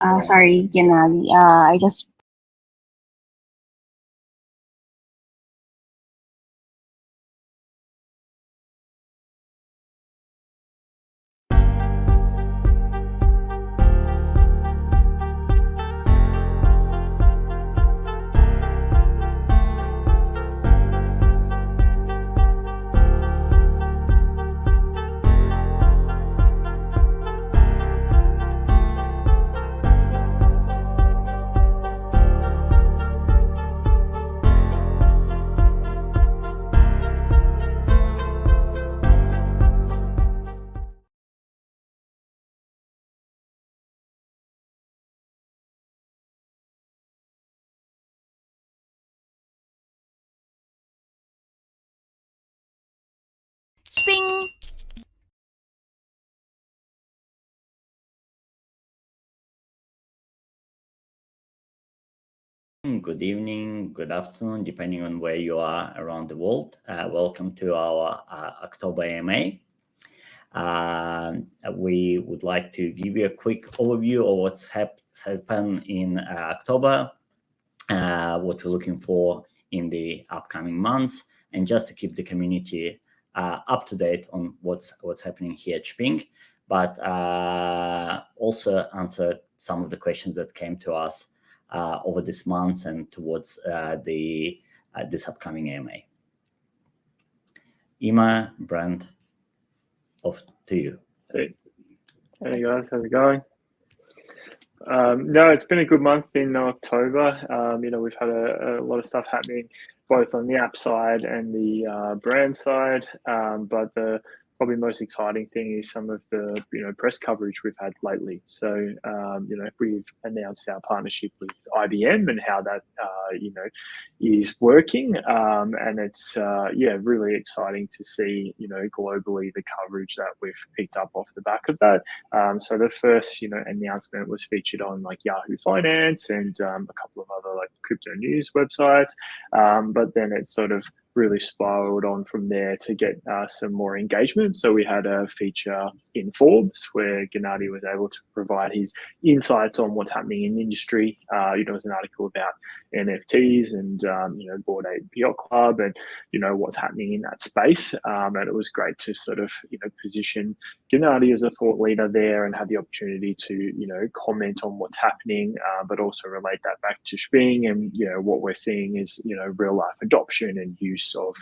Sorry, Gennady. I just Shping! Good evening, good afternoon, depending on where you are around the world. Welcome to our October AMA. We would like to give you a quick overview of what's happened in October, what we're looking for in the upcoming months, and just to keep the community up to date on what's happening here at Shping, but also answer some of the questions that came to us over this month and towards this upcoming AMA. Emma, Brent, off to you. Hey guys, how's it going? No, it's been a good month in October. We've had a lot of stuff happening both on the app side and the brand side, but the probably most exciting thing is some of the press coverage we've had lately. So we've announced our partnership with IBM and how that is working, and it's really exciting to see globally the coverage that we've picked up off the back of that. So the first announcement was featured on like Yahoo Finance and a couple of other like crypto news websites, but then it's sort of really spiraled on from there to get some more engagement. So we had a feature in Forbes where Gennady was able to provide his insights on what's happening in the industry. It was an article about NFTs and Bored Ape Yacht Club and what's happening in that space. And it was great to sort of position Gennady as a thought leader there and have the opportunity to comment on what's happening, but also relate that back to Shping and what we're seeing is real life adoption and use of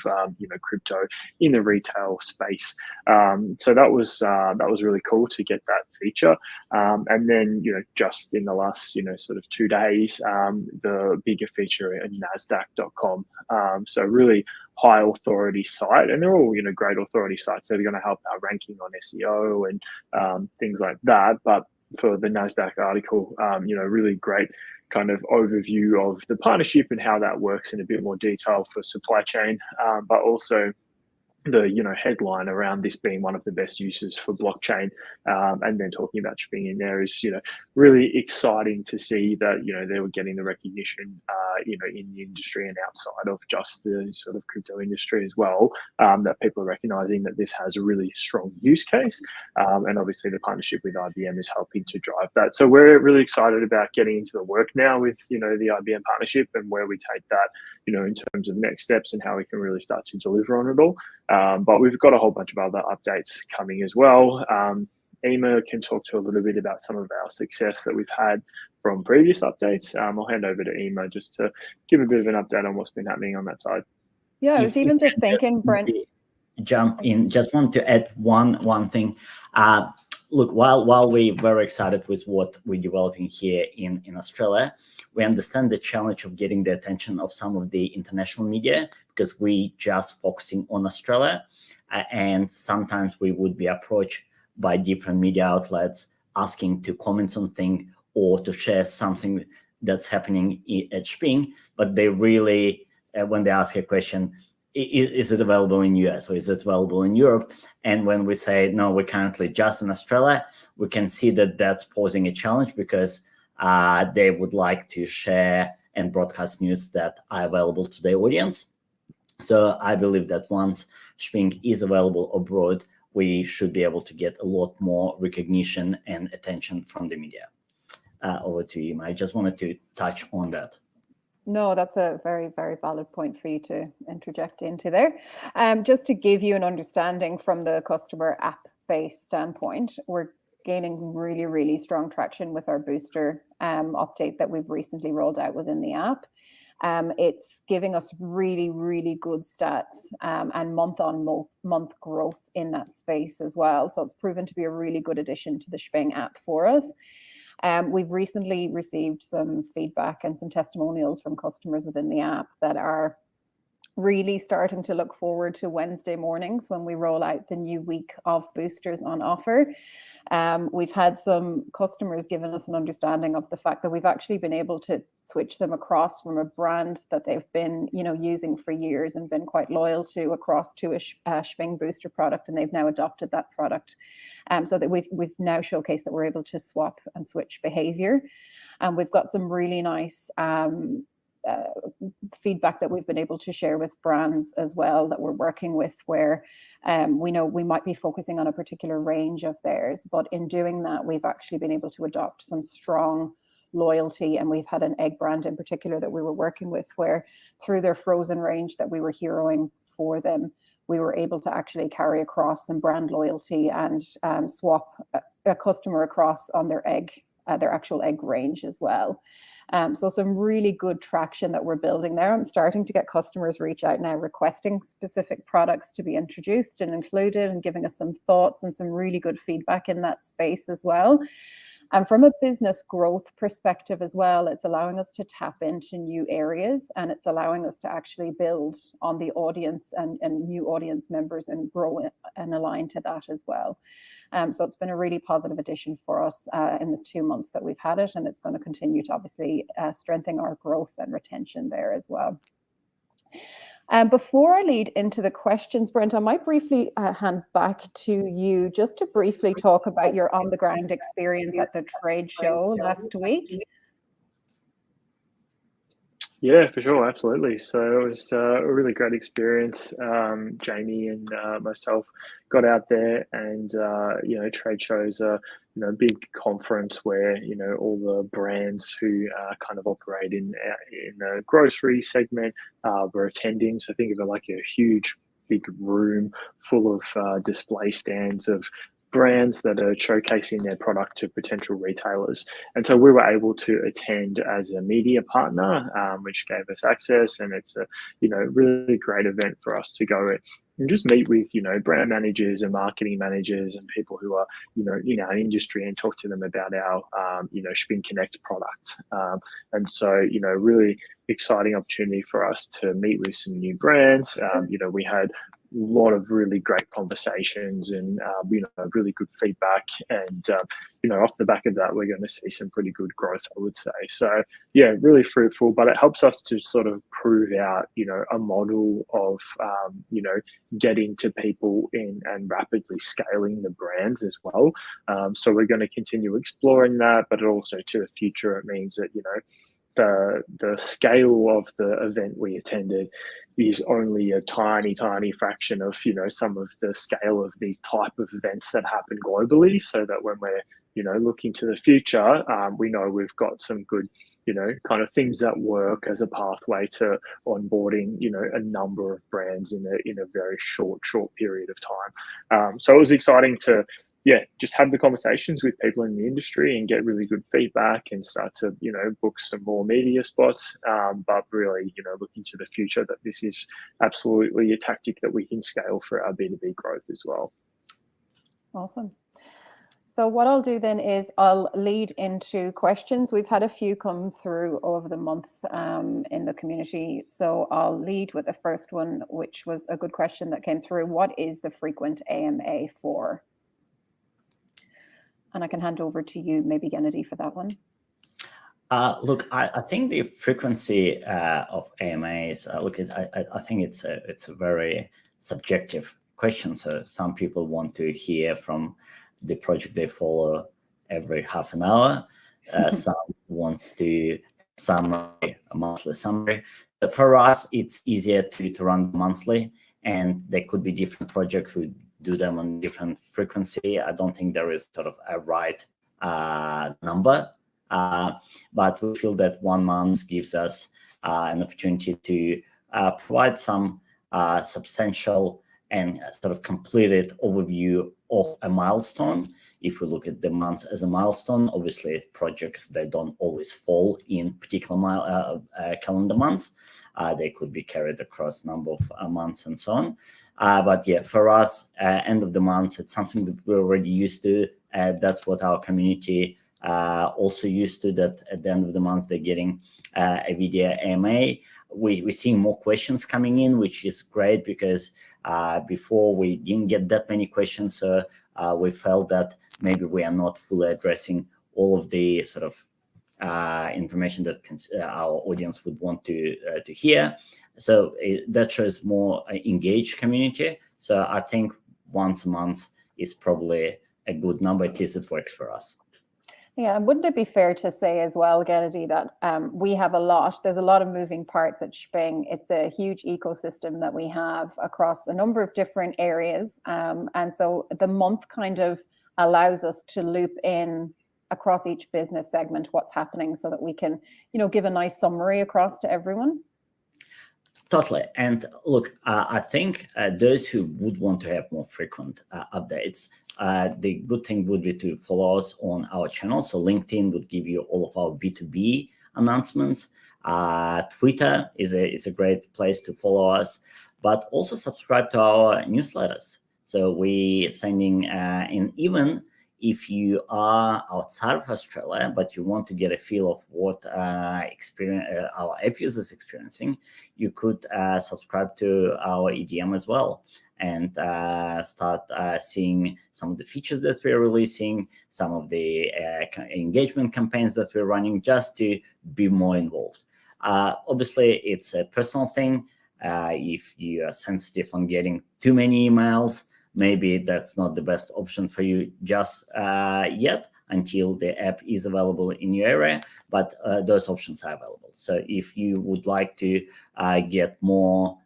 crypto in the retail space. So that was really cool to get that feature. And then just in the last sort of 2 days, the bigger feature at nasdaq.com. So really high authority site, and they're all great authority sites that are going to help our ranking on SEO and things like that. But for the NASDAQ article, really great kind of overview of the partnership and how that works in a bit more detail for supply chain, but also the headline around this being one of the best uses for blockchain, and then talking about Shping in there is really exciting to see that they were getting the recognition in the industry and outside of just the sort of crypto industry as well, that people are recognizing that this has a really strong use case, and obviously the partnership with IBM is helping to drive that. So we're really excited about getting into the work now with the IBM partnership and where we take that in terms of next steps and how we can really start to deliver on it all. But we've got a whole bunch of other updates coming as well. Emma can talk to a little bit about some of our success that we've had from previous updates. I'll hand over to Emma just to give a bit of an update on what's been happening on that side. Yeah, I was even just thinking, Brent. Jump in. Just want to add one thing. Look, while we're very excited with what we're developing here in Australia, we understand the challenge of getting the attention of some of the international media because we just focusing on Australia, and sometimes we would be approached by different media outlets asking to comment on things or to share something that's happening at Shping, but they really, when they ask a question, is it available in US or is it available in Europe? And when we say, no, we're currently just in Australia, we can see that that's posing a challenge because they would like to share and broadcast news that are available to their audience. So I believe that once Shping is available abroad, we should be able to get a lot more recognition and attention from the media. over to you. I just wanted to touch on that. No, that's a very, very valid point for you to interject into there. Just to give you an understanding from the customer app-based standpoint, we're gaining really, really strong traction with our booster update that we've recently rolled out within the app. It's giving us really, really good stats and month-on-month growth in that space as well. So it's proven to be a really good addition to the Shping app for us. We've recently received some feedback and some testimonials from customers within the app that are really starting to look forward to Wednesday mornings when we roll out the new week of boosters on offer. We've had some customers giving us an understanding of the fact that we've actually been able to switch them across from a brand that they've been, using for years and been quite loyal to across to a Shping booster product, and they've now adopted that product. So that we've now showcased that we're able to swap and switch behavior. And we've got some really nice feedback that we've been able to share with brands as well that we're working with, where we know we might be focusing on a particular range of theirs, but in doing that, we've actually been able to adopt some strong loyalty. And we've had an egg brand in particular that we were working with, where through their frozen range that we were heroing for them, we were able to actually carry across some brand loyalty and swap a customer across on their actual egg range as well. So some really good traction that we're building there. I'm starting to get customers reach out now requesting specific products to be introduced and included, and giving us some thoughts and some really good feedback in that space as well. And from a business growth perspective as well, it's allowing us to tap into new areas, and it's allowing us to actually build on the audience and new audience members and grow and align to that as well. So it's been a really positive addition for us in the 2 months that we've had it, and it's going to continue to obviously strengthen our growth and retention there as well. Before I lead into the questions, Brent, I might briefly hand back to you just to briefly talk about your on-the-ground experience at the trade show last week. Yeah, for sure, absolutely. So it was a really great experience. Jamie and myself got out there, and trade shows are a big conference where all the brands who kind of operate in the grocery segment were attending. So think of it like a huge big room full of display stands of brands that are showcasing their product to potential retailers. And so we were able to attend as a media partner, which gave us access, and it's a really great event for us to go and just meet with brand managers and marketing managers and people who are in our industry, and talk to them about our Shping Connect product. And so really exciting opportunity for us to meet with some new brands. We had a lot of really great conversations and really good feedback, and off the back of that, we're going to see some pretty good growth, I would say. So yeah, really fruitful, but it helps us to sort of prove out a model of getting to people in and rapidly scaling the brands as well. So we're going to continue exploring that, but also to the future, it means that the scale of the event we attended is only a tiny fraction of some of the scale of these type of events that happen globally, so that when we're looking to the future, we know we've got some good kind of things that work as a pathway to onboarding a number of brands in a very short period of time. So it was exciting to just have the conversations with people in the industry and get really good feedback and start to, book some more media spots. But really, looking to the future, that this is absolutely a tactic that we can scale for our B2B growth as well. Awesome. So what I'll do then is I'll lead into questions. We've had a few come through over the month in the community. So I'll lead with the first one, which was a good question that came through. What is the frequent AMA for? And I can hand over to you, maybe Gennady, for that one. Look, I think the frequency of AMAs, I think it's a very subjective question. So some people want to hear from the project they follow every half an hour. Some wants to summary, a monthly summary. But for us, it's easier to run monthly, and there could be different projects who do them on different frequency. I don't think there is sort of a right number but we feel that 1 month gives us an opportunity to provide some substantial and sort of completed overview of a milestone. If we look at the months as a milestone, obviously projects, they don't always fall in particular calendar months. They could be carried across a number of months and so on. But yeah, for us, end of the month, it's something that we're already used to. That's what our community also used to, that at the end of the month, they're getting a video AMA. We're seeing more questions coming in, which is great, because before we didn't get that many questions. So we felt that maybe we are not fully addressing all of the sort of information that our audience would want to hear. So that shows more engaged community. So I think once a month is probably a good number. At least it works for us. Yeah, and wouldn't it be fair to say as well, Gennady, that we have there's a lot of moving parts at Shping. It's a huge ecosystem that we have across a number of different areas. And so the month kind of allows us to loop in across each business segment what's happening, so that we can, give a nice summary across to everyone. Totally. And look, I think those who would want to have more frequent updates, the good thing would be to follow us on our channel. So LinkedIn would give you all of our B2B announcements. Twitter is a great place to follow us, but also subscribe to our newsletters. So we sending in, even if you are outside of Australia, but you want to get a feel of what experience our app users experiencing, you could subscribe to our EDM as well, and start seeing some of the features that we're releasing, some of the engagement campaigns that we're running, just to be more involved. Obviously, it's a personal thing. If you are sensitive on getting too many emails, maybe that's not the best option for you just yet, until the app is available in your area, but those options are available. So if you would like to get more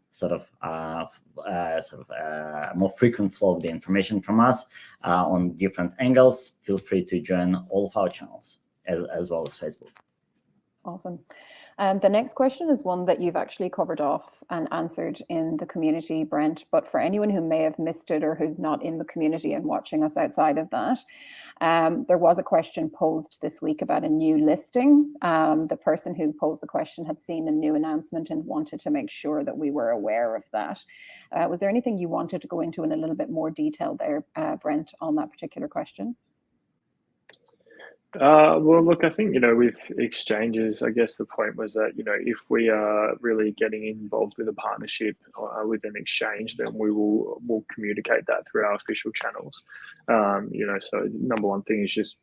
more frequent flow of the information from us on different angles, feel free to join all of our channels, as well as Facebook. Awesome. The next question is one that you've actually covered off and answered in the community, Brent, but for anyone who may have missed it or who's not in the community and watching us outside of that, there was a question posed this week about a new listing. The person who posed the question had seen a new announcement and wanted to make sure that we were aware of that. Was there anything you wanted to go into in a little bit more detail there, Brent, on that particular question? Well, look, I think, with exchanges, I guess the point was that, if we are really getting involved with a partnership with an exchange, then we'll communicate that through our official channels. So number one thing is just,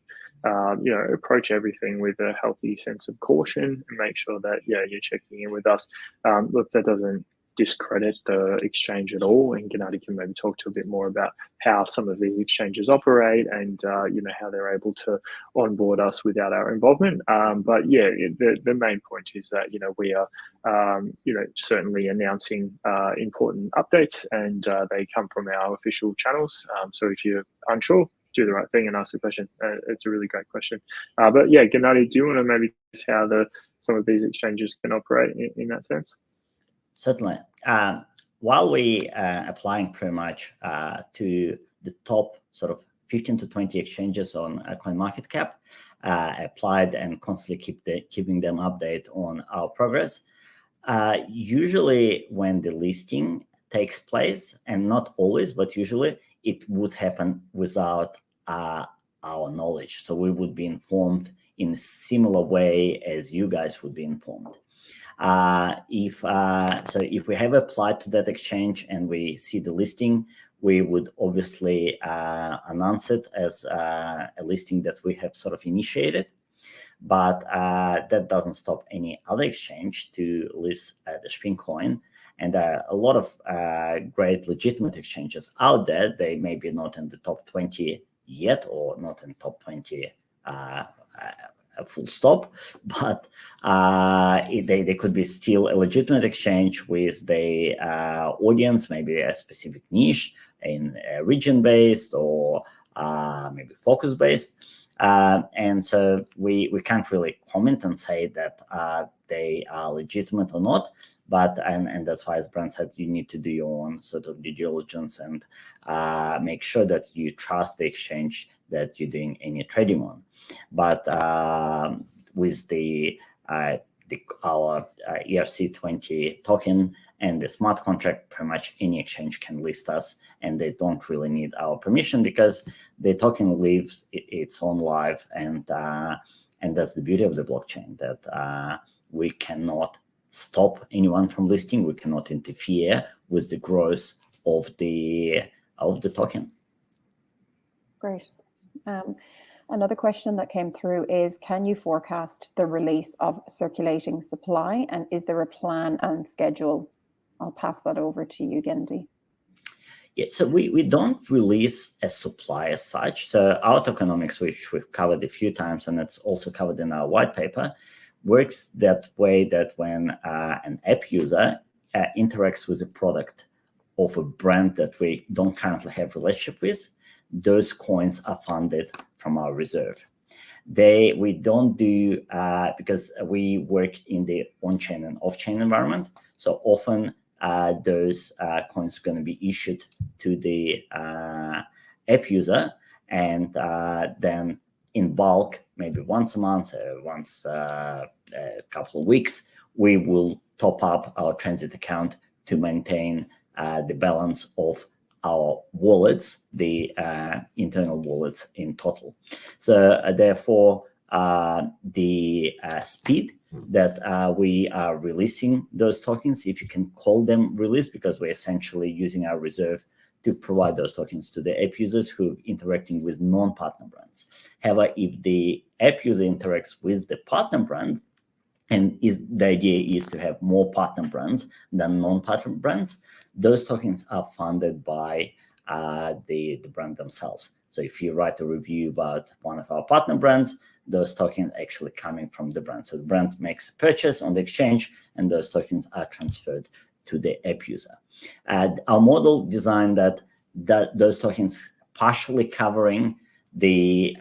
approach everything with a healthy sense of caution and make sure that, you're checking in with us. Look, that doesn't discredit the exchange at all, and Gennady can maybe talk to a bit more about how some of these exchanges operate and how they're able to onboard us without our involvement. But yeah, the main point is that we are certainly announcing important updates, and they come from our official channels. So if you're unsure, do the right thing and ask the question. It's a really great question. But yeah, Gennady, do you want to maybe just how some of these exchanges can operate in that sense? Certainly. While we applying pretty much to the top sort of 15 to 20 exchanges on CoinMarketCap, applied and constantly keeping them update on our progress, usually when the listing takes place, and not always, but usually it would happen without our knowledge. So we would be informed in a similar way as you guys would be informed. If we have applied to that exchange and we see the listing, we would obviously announce it as a listing that we have sort of initiated. But that doesn't stop any other exchange to list the Shping coin. And a lot of great legitimate exchanges out there. They may be not in the top 20 yet, or not in top 20 full stop, but they could be still a legitimate exchange with the audience, maybe a specific niche in region based or maybe focus based. And so we can't really comment and say that they are legitimate or not. But and that's why, as Brent said, you need to do your own sort of due diligence and make sure that you trust the exchange that you're doing any trading on. But with our ERC20 token and the smart contract, pretty much any exchange can list us, and they don't really need our permission because the token lives its own life, and that's the beauty of the blockchain, that we cannot stop anyone from listing. We cannot interfere with the growth of the token. Great. Another question that came through is, can you forecast the release of circulating supply, and is there a plan and schedule? I'll pass that over to you, Gendy. Yeah, so we don't release a supply as such. So our tokenomics, which we've covered a few times, and it's also covered in our white paper, works that way that when an app user interacts with a product of a brand that we don't currently have a relationship with, those coins are funded from our reserve. We don't do, because we work in the on-chain and off-chain environment, so often those coins are going to be issued to the app user, and then in bulk, maybe once a month, once a couple of weeks, we will top up our transit account to maintain the balance of our wallets, the internal wallets in total. So therefore, the speed that we are releasing those tokens, if you can call them release, because we're essentially using our reserve to provide those tokens to the app users who are interacting with non-partner brands. However, if the app user interacts with the partner brand, and the idea is to have more partner brands than non-partner brands, those tokens are funded by the brand themselves. So if you write a review about one of our partner brands, those tokens are actually coming from the brand. So the brand makes a purchase on the exchange, and those tokens are transferred to the app user. Our model designed that those tokens partially covering the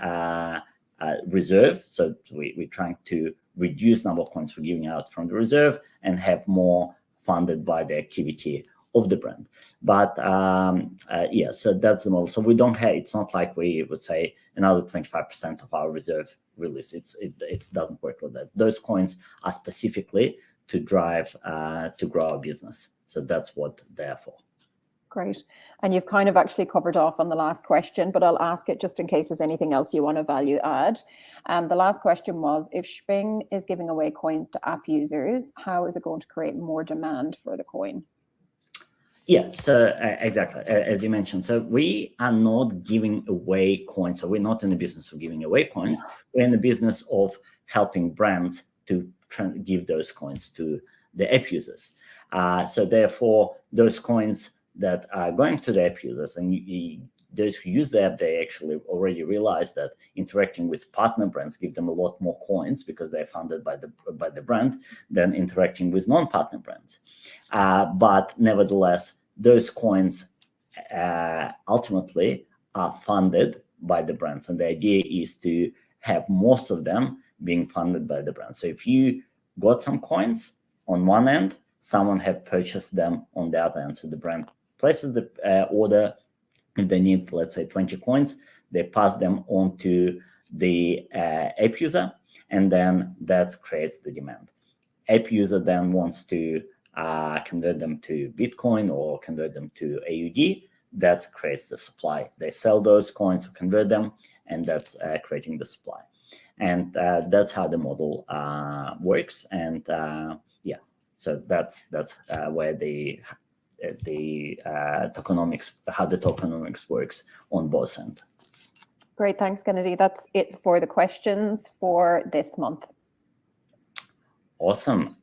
reserve. So we're trying to reduce number of coins we're giving out from the reserve and have more funded by the activity of the brand. But yeah, so that's the model. So we don't have, it's not like we would say another 25% of our reserve release. It doesn't work like that. Those coins are specifically to drive, to grow our business. So that's what they're for. Great. And you've kind of actually covered off on the last question, but I'll ask it just in case there's anything else you want to value add. The last question was, if Shping is giving away coins to app users, how is it going to create more demand for the coin? Yeah, so exactly, as you mentioned. So we are not giving away coins. So we're not in the business of giving away coins. We're in the business of helping brands to give those coins to the app users. So therefore, those coins that are going to the app users, and those who use the app, they actually already realize that interacting with partner brands give them a lot more coins because they're funded by the brand than interacting with non-partner brands. But nevertheless, those coins ultimately are funded by the brands, and the idea is to have most of them being funded by the brand. So if you got some coins on one end, someone have purchased them on the other end. So the brand places the order. If they need, let's say, 20 coins, they pass them on to the app user, and then that creates the demand. App user then wants to convert them to Bitcoin or convert them to AUD. That creates the supply. They sell those coins or convert them, and that's creating the supply. And that's how the model works. And yeah, so that's where the tokenomics, how the tokenomics works on both ends. Great, thanks, Kennedy. That's it for the questions for this month. Awesome.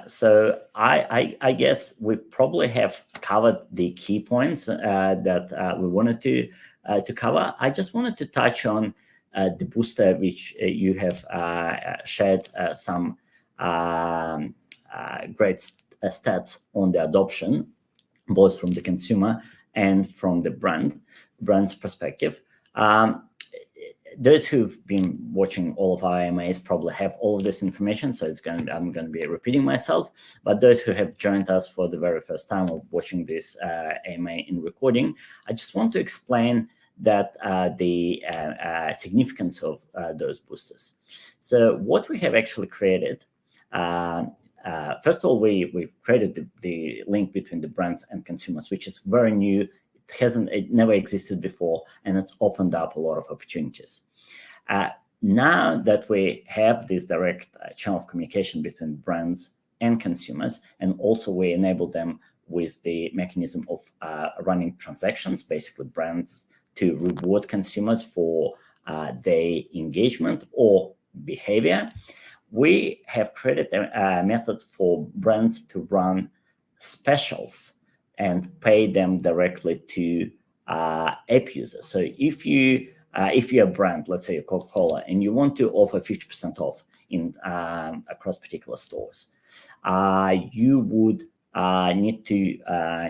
So I guess we probably have covered the key points that we wanted to cover. I just wanted to touch on the booster, which you have shared some great stats on the adoption, both from the consumer and from the brand's perspective. those who've been watching all of our AMAs probably have all of this information, so I'm going to be repeating myself. But those who have joined us for the very first time or watching this AMA in recording, I just want to explain that the significance of those boosters. So what we have actually created, first of all, we've created the link between the brands and consumers, which is very new. It never existed before, and it's opened up a lot of opportunities. Now that we have this direct channel of communication between brands and consumers, and also we enable them with the mechanism of running transactions, basically brands to reward consumers for their engagement or behavior, we have created a method for brands to run specials and pay them directly to app users. So if you're a brand, let's say Coca-Cola, and you want to offer 50% off in across particular stores, you would need to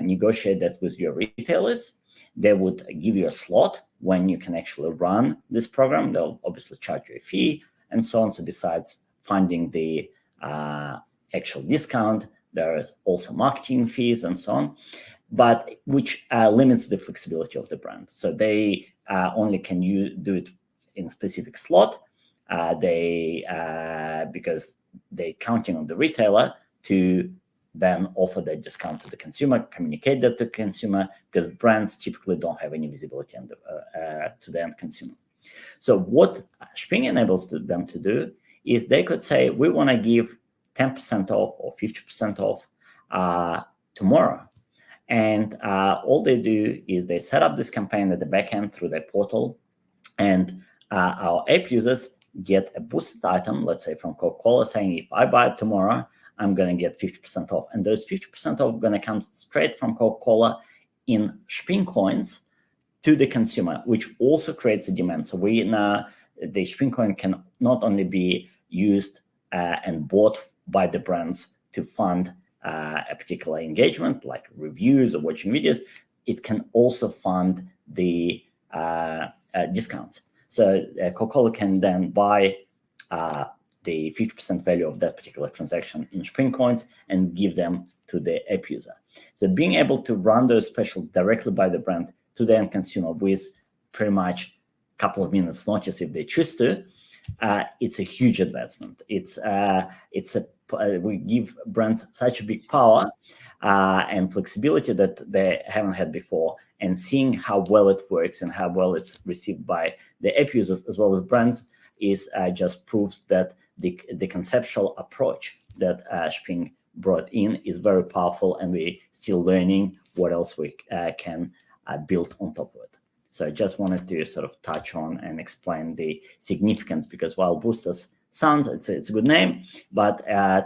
negotiate that with your retailers. They would give you a slot when you can actually run this program. They'll obviously charge you a fee and so on. So besides funding the actual discount, there are also marketing fees and so on, but which limits the flexibility of the brand. So they only can do it in specific slot. Because they're counting on the retailer to then offer that discount to the consumer, communicate that to the consumer, because brands typically don't have any visibility on to the end consumer. So what Shping enables them to do is they could say, we want to give 10% off or 50% off tomorrow. And all they do is they set up this campaign at the back end through their portal, and our app users get a boosted item, let's say from Coca-Cola, saying, if I buy it tomorrow, I'm going to get 50% off. And those 50% off are going to come straight from Coca-Cola in Shping coins to the consumer, which also creates a demand. So the Shping coin can not only be used and bought by the brands to fund a particular engagement, like reviews or watching videos, it can also fund the discounts. So Coca-Cola can then buy the 50% value of that particular transaction in Shping coins and give them to the app user. So being able to run those specials directly by the brand to the end consumer with pretty much a couple of minutes notice if they choose to, it's a huge advancement. We give brands such a big power and flexibility that they haven't had before, and seeing how well it works and how well it's received by the app users as well as brands is just proves that the conceptual approach that Shping brought in is very powerful, and we're still learning what else we can build on top of it. So I just wanted to sort of touch on and explain the significance, because while boosters sounds, it's a good name, but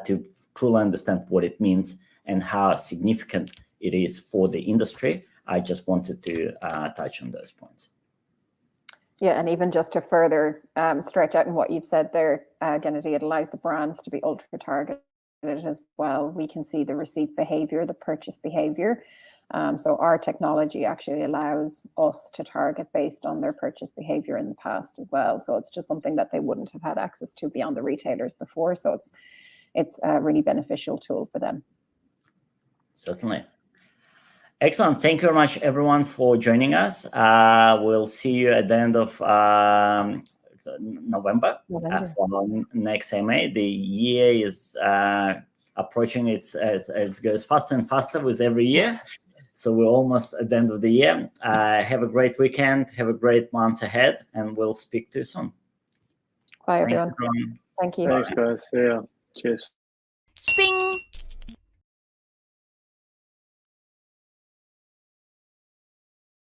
to truly understand what it means and how significant it is for the industry, I just wanted to touch on those points. Yeah, and even just to further stretch out in what you've said there, Gennady, it allows the brands to be ultra targeted as well. We can see the receipt behavior, the purchase behavior. So our technology actually allows us to target based on their purchase behavior in the past as well. So it's just something that they wouldn't have had access to beyond the retailers before. So it's a really beneficial tool for them. Certainly. Excellent. Thank you very much, everyone, for joining us. We'll see you at the end of November. For our next AMA. The year is approaching. It goes faster and faster with every year. So we're almost at the end of the year. Have a great weekend. Have a great month ahead, and we'll speak to you soon. Bye, everyone. Thank you. Thanks, guys. See ya. Cheers. Shping!